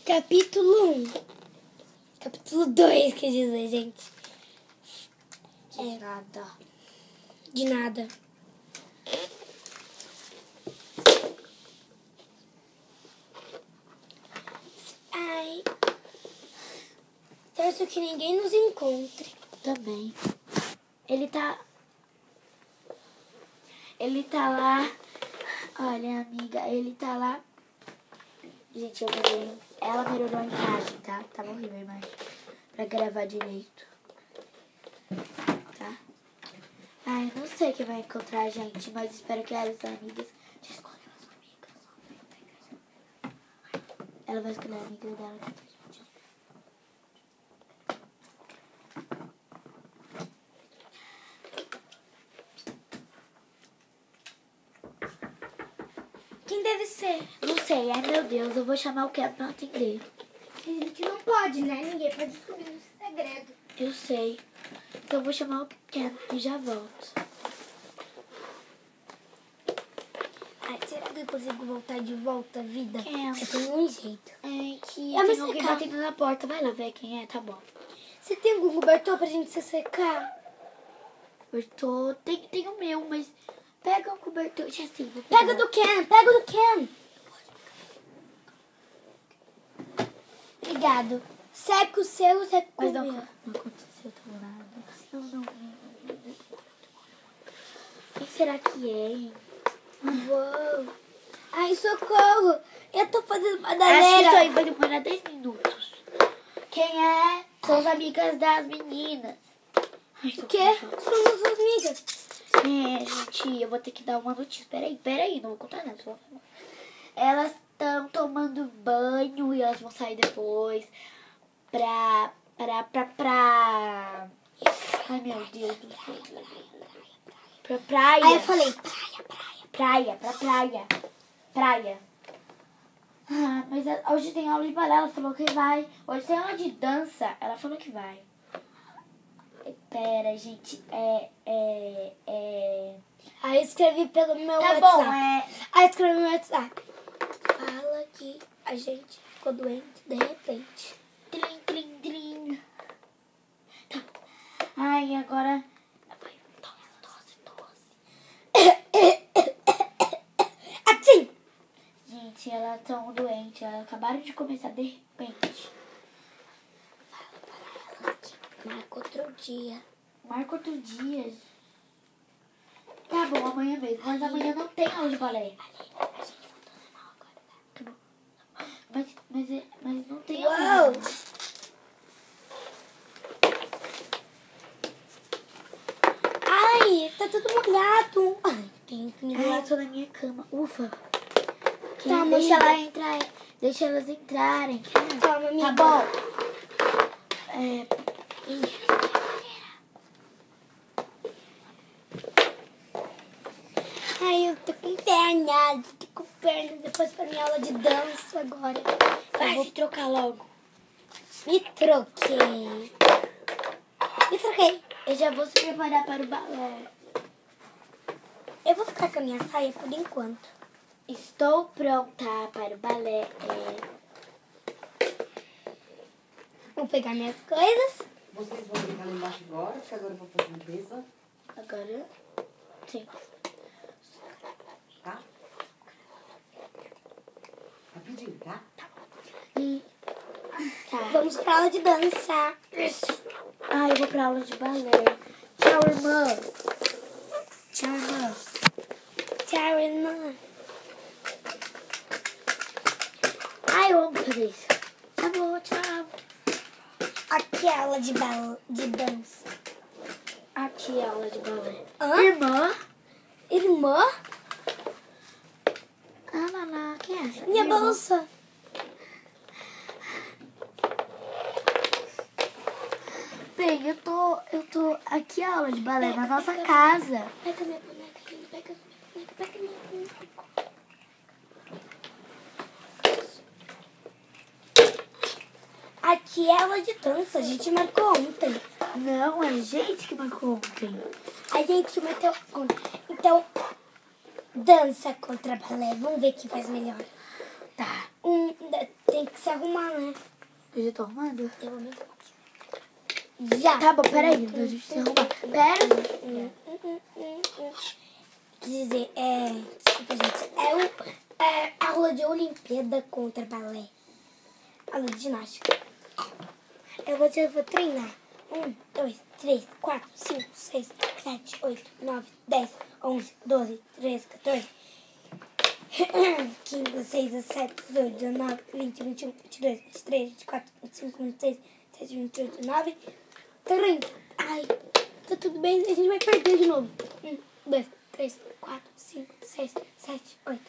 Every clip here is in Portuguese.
Capítulo 1. Capítulo 2, quer dizer, gente. De nada. De nada. Ai. Torço que ninguém nos encontre. Também. Ele tá lá. Olha, amiga, ele tá lá. Gente, eu melhorei. Ela melhorou a imagem, tá? Tava horrível a imagem. Pra gravar direito. Tá? Ai, não sei quem vai encontrar a gente, mas espero que elas amigas. Já escolheu as amigas. Ela vai escolher a amiga dela. Quem deve ser? Não sei, ai meu Deus, eu vou chamar o Kevin pra atender. A gente não pode, né? Ninguém pode descobrir o segredo. Eu sei. Então eu vou chamar o Kevin e já volto. Ai, será que eu consigo voltar de volta, vida? Quem é? Eu tenho um jeito. É que Eu me tem alguém secar. batendo na porta. Vai lá ver quem é, tá bom. Você tem algum cobertor pra gente se secar? Cobertor. Tem o meu, mas pega o cobertor. Já sei, vou Pega do Ken, pega do Ken. Obrigado. Seca o seu, seca o Mas meu. não aconteceu tão nada. Não. Quem será que é, hein? Uou. Ai, socorro. Eu tô fazendo Acho que badadeira. isso aí vai demorar 10 minutos. Quem é? São as amigas das meninas. Ai, O quê? Somos as amigas. É, gente, eu vou ter que dar uma notícia. Peraí, não vou contar nada. Só... Elas estão tomando banho e elas vão sair depois pra... Ai, meu Deus do céu. Pra praia. Aí eu falei, Praia. Ah, mas hoje tem aula de balé, ela falou que vai. Hoje tem aula de dança, ela falou que vai. Pera, gente, Aí eu escrevi pelo meu Tá WhatsApp. bom, Aí eu escrevi no meu WhatsApp. Fala que a gente ficou doente de repente. Trim. Tá. Ai, agora... Assim! Gente, elas estão doentes, elas acabaram de começar de repente. Fala para elas que marca outro dia. Marca outro dia. Tá bom, amanhã mesmo, mas amanhã não tem aula de balé. A gente voltou normal agora, tá? Tá bom. Mas não tem Uau! aula. Ai, tá tudo molhado. Ai, tem que Ai, eu tô na minha cama. Ufa. Tá, Deixa amiga. ela entrar. Deixa elas entrarem. Toma, amiga. Tá bom. Ih. Ai, eu tô com perna. Tô com perna. Depois pra minha aula de dança agora. Eu vou trocar logo. Me troquei. Eu já vou se preparar para o balé. Eu vou ficar com a minha saia por enquanto. Estou pronta para o balé. Vou pegar minhas coisas. Vocês vão brincar lá embaixo agora, porque agora eu vou fazer limpeza, Agora, sim. tá? Rapidinho, tá? E... Tá. Vamos pra aula de dança. Ai, eu vou pra aula de balé. Tchau, irmã. Tchau, irmã. Tchau, irmã. Ai, eu amo fazer isso. Tá bom, tchau. Aqui é a aula de dança. Aqui é a aula de balé. Hã? Irmã? Irmã? Ah, Naná, quem é essa? Minha Irmã. bolsa. Bem, eu tô aqui a aula de balé na nossa casa. Pega minha boneca, linda. Pega minha boneca. Pega minha boneca. Aqui é aula de dança. A gente marcou ontem. Não, é a gente que marcou ontem. A gente marcou ontem. Então, dança contra balé. Vamos ver quem faz melhor. Tá. 1, 2, 3. Tem que se arrumar, né? Eu já tô arrumando. Eu vou me arrumar aqui. Já. Tá bom, peraí. Deixa eu se arrumar. Pera. Quer dizer, desculpa, gente. É aula de Olimpíada contra balé. Aula de ginástica. Eu vou treinar. 1, 2, 3, 4, 5, 6, 7, 8, 9, 10, 11, 12, 13, 14, 15, 16, 17, 18, 19, 20, 21, 22, 23, 24, 25, 26, 27, 28, 29, 30. Ai, tá tudo bem, a gente vai perder de novo. 1, 2, 3, 4, 5, 6, 7, 8,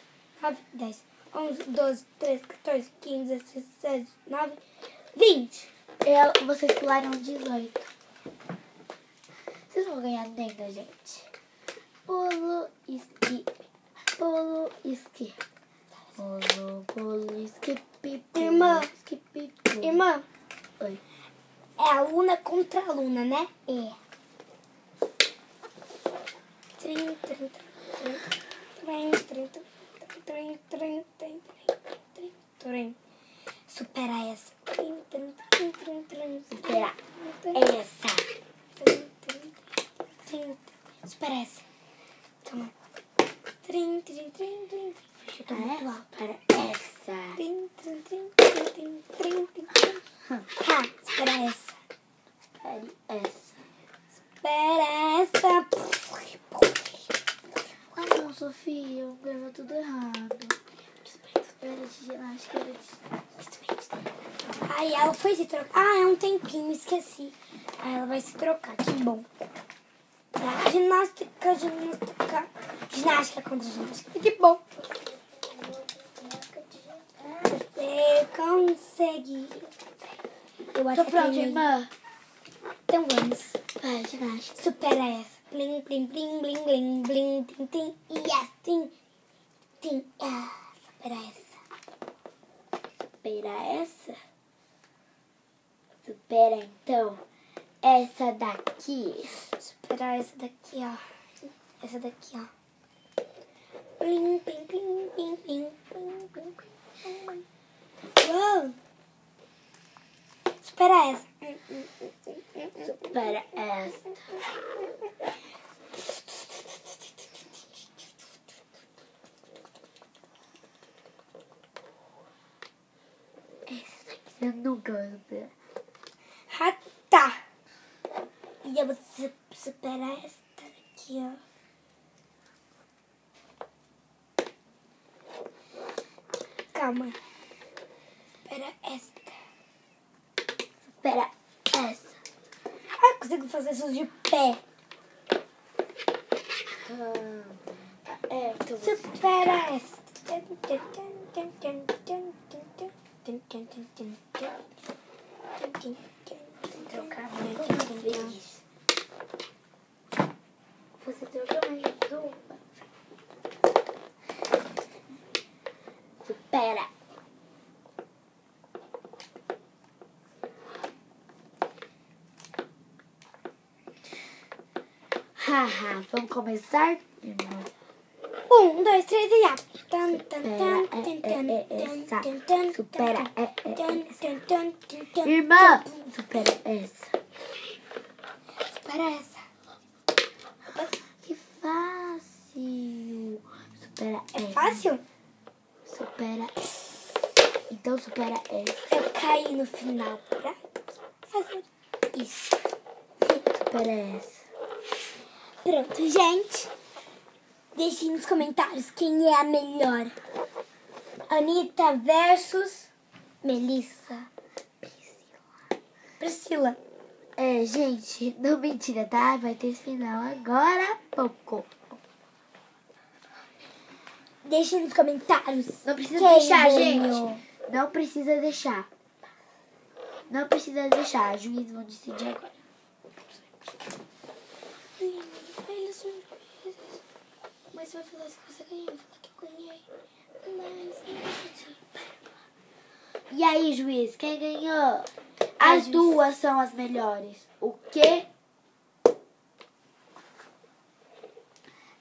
9, 10, 11, 12, 13, 14, 15, 16, 17, 19, 20. Vocês pularam 18. Vocês vão ganhar nem da gente. Bolo, esqui. Bolo, esqui. Bolo, esqui, pipi. Irmã. Esqui, pipi. Irmã, Oi. é aluna contra aluna, né? É. Trim, trim, trim, trim, trim, trim, trim, trim, trim, trim. Supera essa. Trim, trim, trim, trim, trim. Supera essa. Trim, trim, trim. Supera essa. Toma. Trim, trim, trim, trim. Eu tô muito alto. Para essa. Trim, trim, trim, trim, trim, trim, trim, trim. Ha, supera essa. Pare essa. Supera essa. Ah não, Sofia, eu gravei tudo errado. Era de ginástica, era de... Aí ela foi se trocar. Ah, é um tempinho, esqueci. Aí ela vai se trocar, que bom. Tá? Ginástica. Ginástica contra ginástica. Que bom. Você consegue. Eu acho Tô pronta, que irmã. Então vamos. Vai, ginástica. Supera essa. Blim, blim, blim, blim, blim, blim, tim, tim. Yes, tim, tim. Ah, supera essa. Supera essa. Supera, então, essa daqui. Supera essa daqui, ó. Essa daqui, ó. Blim, blim, blim, blim, blim, blim, blim, blim. Uou! Supera essa. Supera essa. Essa aqui você não gosta. Ah, tá. E eu vou superar esta daqui, ó. Calma. Supera esta. Supera essa. Ah, consigo fazer isso de pé. Então você... Supera esta. trocar mais uma vez. Você trocou mais uma. Supera. Haha, vamos começar? 1, 2, 3 e já. Supera essa. Irmã, supera essa. Supera essa. Que fácil. Supera É essa. fácil? Supera. Então supera essa. Eu caí no final pra fazer isso. Supera essa. Pronto, gente. Deixem nos comentários quem é a melhor. Anitta versus Melissa. Priscila. É, gente, não mentira, tá? Vai ter esse final agora há pouco. Deixem nos comentários. Não precisa quem deixar, ganhou. gente. Não precisa deixar. Não precisa deixar. Os juízes vão decidir agora. Mas você vai falar se você ganhou. Vai falar que eu ganhei. Mas eu não decidi. E aí, juiz, quem ganhou? As duas são as melhores. O quê?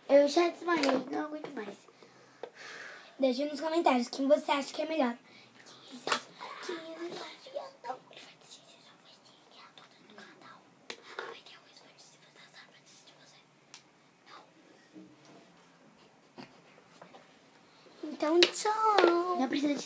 Eu já desmaiei, não aguento mais. Deixe nos comentários quem você acha que é melhor. Então, tchau. Não precisa de